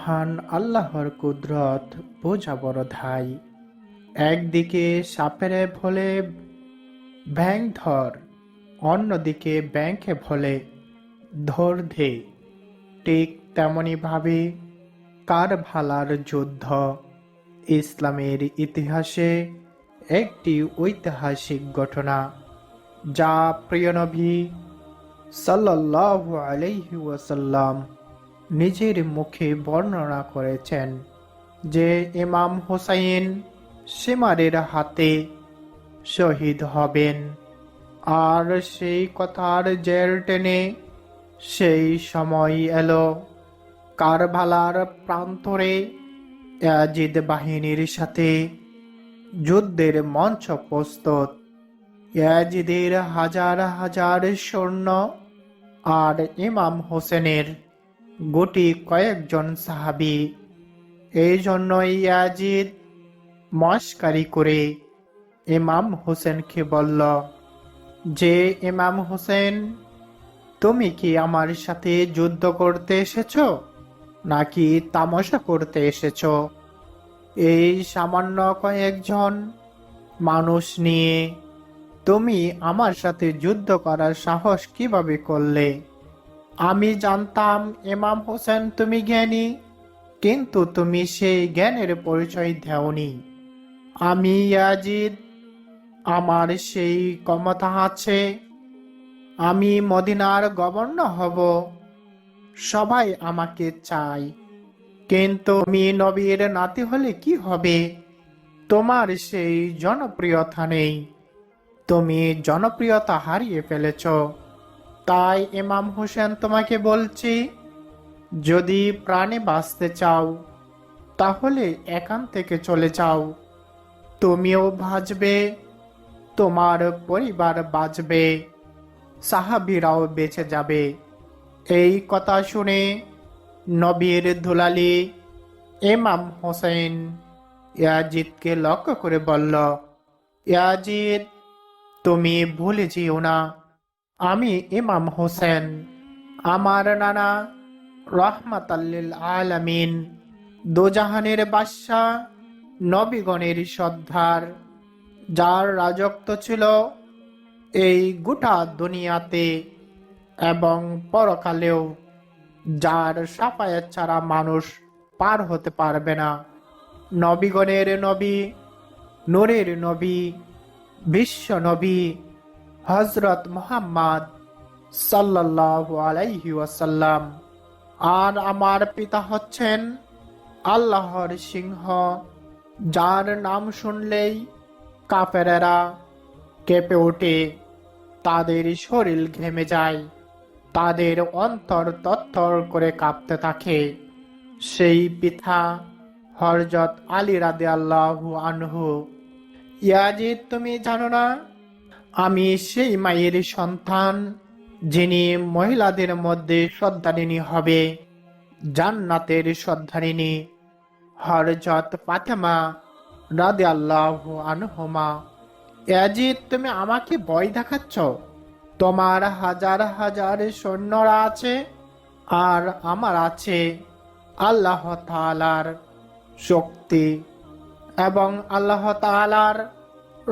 মহান আল্লাহর কুদরত বোঝা বড় ধাই। একদিকে সাপের ভোলে ব্যাং ধর, অন্যদিকে ব্যাংকে ভোলে ধর ধে। ঠিক তেমনি ভাবে কারবালার যুদ্ধ ইসলামের ইতিহাসে একটি ঐতিহাসিক ঘটনা, যা প্রিয় নবী সাল্লাল্লাহু আলাইহি ওয়াসাল্লাম নিজের মুখে বর্ণনা করেছেন যে ইমাম হুসাইন সীমারের হাতে শহীদ হবেন। আর সেই কথার জের টেনে সেই সময় এলো কারবালার প্রান্তরে ইয়াজিদ বাহিনীর সাথে যুদ্ধের মঞ্চ প্রস্তুত। ইয়াজিদের হাজার হাজার সৈন্য আর ইমাম হোসেনের গুটি কয়েকজন সাহাবী। এই জন্যই ইয়াজিদ মশকারি করে ইমাম হোসেনকে বলল যে, ইমাম হোসেন, তুমি কি আমার সাথে যুদ্ধ করতে এসেছো নাকি তামাশা করতে এসেছো? এই সামান্য কয়েকজন মানুষ নিয়ে তুমি আমার সাথে যুদ্ধ করার সাহস কিভাবে করলে? আমি জানতাম ইমাম হোসেন তুমি জ্ঞানী, কিন্তু তুমি সেই জ্ঞানের পরিচয় দেওনি। আমি ইয়াজিদ, আমার সেই ক্ষমতা আছে, আমি মদিনার গভর্নর হব, সবাই আমাকে চায়। কিন্তু তুমি নবীর নাতি হলে কি হবে? তোমার সেই জনপ্রিয়তা নেই, তুমি জনপ্রিয়তা হারিয়ে ফেলেছ। তাই ইমাম হোসেন তোমাকে বলছি, যদি প্রাণে বাঁচতে চাও তাহলে এখান থেকে চলে যাও। তুমিও বাঁচবে, তোমার পরিবার বাঁচবে, সাহাবীরাও বেঁচে যাবে। এই কথা শুনে নবীর দুলালি ইমাম হোসেন ইয়াজিদকে লক্ষ্য করে বলল, ইয়াজিদ, তুমি ভুলে যেও না, আমি ইমাম হোসেন। আমার নানা রহমাতাল্লিল আলামিন, দোজাহানের বাদশা, নবীগণের সর্দার, যার রাজত্ব ছিল এই গোটা দুনিয়াতে এবং পরকালেও, যার সাফায়াত ছাড়া মানুষ পার হতে পারবে না। নবীগণের নবী, নূরের নবী, বিশ্ব নবী হযরত মুহাম্মদ সাল্লাল্লাহু আলাইহি ওয়াসাল্লাম। আর আমার পিতা হচ্ছেন আল্লাহর সিংহ, যার নাম শুনলেই কাফেরেরা কেঁপে ওঠে, তাদের শরীর ঘেমে যায়, তাদের অন্তর তত্তর করে কাঁপতে থাকে। সেই পিতা হযরত আলী রাদিয়াল্লাহু আনহু। ইয়াজিদ, তুমি জানো না, আমি সেই মায়ের সন্তান যিনি মহিলাদের মধ্যে সর্দারিনী হবে, জান্নাতের সর্দারিনী, হযরত ফাতেমা রাদিয়াল্লাহু আনহুমা। ইয়াজিদ, তুমি আমাকে ভয় দেখাচ্ছ? তোমার হাজার হাজার সৈন্যরা আছে আর আমার আছে আল্লাহ তাআলার শক্তি এবং আল্লাহ তাআলার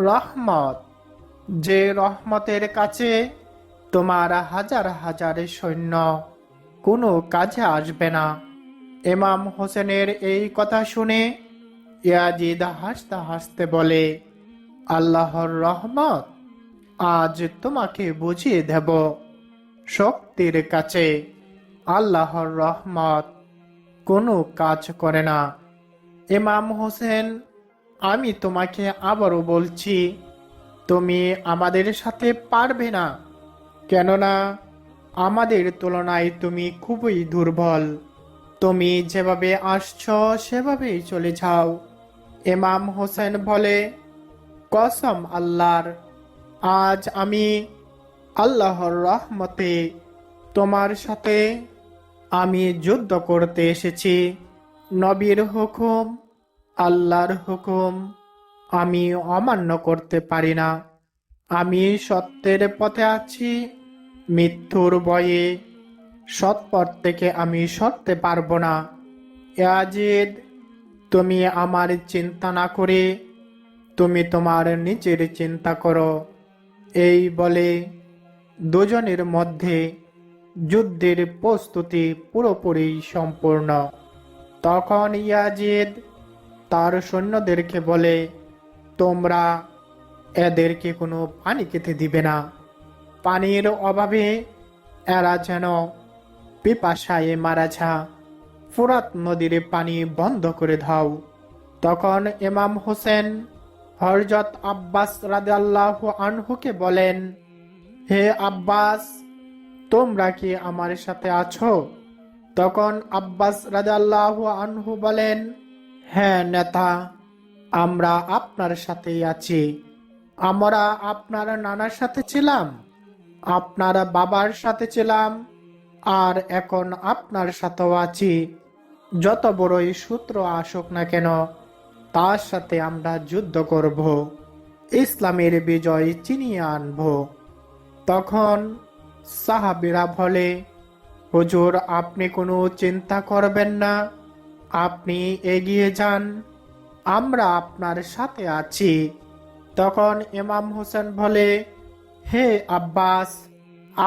রহমত, যে রহমতের কাছে তোমার হাজার হাজার সৈন্য কোনো কাজে আসবে না। ইমাম হোসেনের এই কথা শুনে ইয়াজিদ হাসতে হাসতে বলে, আল্লাহর রহমত, আজ তোমাকে বুঝিয়ে দেব, শক্তির কাছে আল্লাহর রহমত কোনো কাজ করে না। ইমাম হোসেন, আমি তোমাকে আবারও বলছি, তুমি আমাদের সাথে পারবে না, কেননা আমাদের তুলনায় তুমি খুবই দুর্বল। তুমি যেভাবে আসছো সেভাবেই চলে যাও। ইমাম হোসেন বলে, কসম আল্লাহর, আজ আমি আল্লাহর রহমতে তোমার সাথে আমি যুদ্ধ করতে এসেছি। নবীর হুকুম, আল্লাহর হুকুম আমি অমান্য করতে পারি না। আমি সত্যের পথে আছি, মৃত্যুর ভয়ে সৎপথ থেকে আমি সরতে পারবো না। ইয়াজিদ, তুমি আমার চিন্তা না করে তুমি তোমার নিজের চিন্তা করো। এই বলে দুজনের মধ্যে যুদ্ধের প্রস্তুতি পুরোপুরি সম্পূর্ণ। তখন ইয়াজিদ তার সৈন্যদেরকে বলে, তোমরা এদেরকে কোনো পানি খেতে দিবে না। পানির অভাবে এরা যেন পিপাসায় মারা যা। ফুরাত নদীর পানি বন্ধ করে দাও। তখন ইমাম হোসেন হযরত আব্বাস রাদিয়াল্লাহু আনহুকে বলেন, হে আব্বাস, তোমরা কি আমার সাথে আছো? তখন আব্বাস রাদিয়াল্লাহু আনহু বলেন, হ্যাঁ নেতা, আমরা আপনার সাথেই আছি। আমরা আপনার নানার সাথে ছিলাম, আপনার বাবার সাথে ছিলাম, আর এখন আপনার সাথেও আছি। যত বড়ই সূত্র আসুক না কেন, তার সাথে আমরা যুদ্ধ করব, ইসলামের বিজয় ছিনিয়ে আনব। তখন সাহাবীরা বলে, হুজুর, আপনি কোনো চিন্তা করবেন না, আপনি এগিয়ে যান, আমরা আপনার সাথে আছি। তখন ইমাম হোসেন বলে, হে আব্বাস,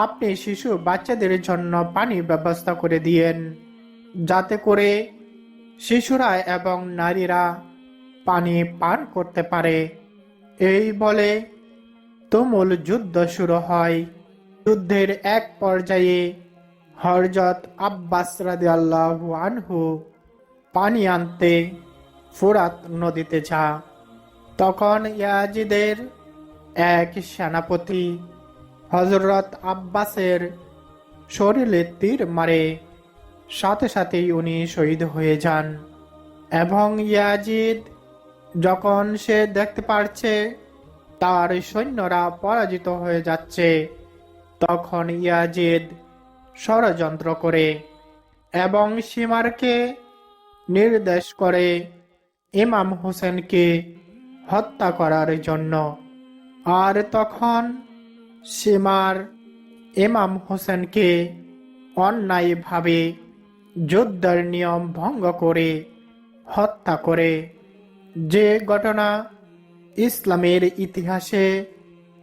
আপনি শিশু বাচ্চাদের জন্য পানির ব্যবস্থা করে দিয়েন, যাতে করে শিশুরা এবং নারীরা পানি পান করতে পারে। এই বলে তুমুল যুদ্ধ শুরু হয়। যুদ্ধের এক পর্যায়ে হযরত আব্বাস রাদিয়াল্লাহু আনহু পানি আনতে ফুরাত নদীতে যা। তখন ইয়াজিদের এক সেনাপতি হযরত আব্বাসের শরীরে তীর মারে, সাথে সাথেই উনি শহীদ হয়ে যান। এবং ইয়াজিদ যখন সে দেখতে পারছে তার সৈন্যরা পরাজিত হয়ে যাচ্ছে, তখন ইয়াজিদ ষড়যন্ত্র করে এবং সীমারকে নির্দেশ করে ইমাম হোসেনকে হত্যা করার জন্য। আর তখন সীমার ইমাম হোসেনকে অন্যায়ভাবে যুদ্ধের নিয়ম ভঙ্গ করে হত্যা করে, যে ঘটনা ইসলামের ইতিহাসে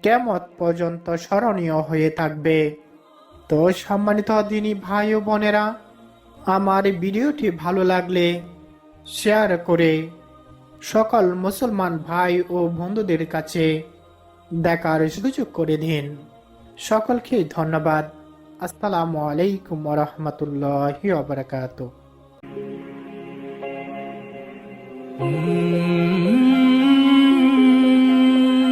কিয়ামত পর্যন্ত স্মরণীয় হয়ে থাকবে। তো সম্মানিত দিনী ভাই ও বোনেরা, আমার ভিডিওটি ভালো লাগলে শেয়ার করে সকল মুসলমান ভাই ও বন্ধুদের কাছে দেখার সুযোগ করে দিন। সকলকে ধন্যবাদ। আসসালামু আলাইকুম ওয়া রাহমাতুল্লাহি ওয়া বারাকাতুহু।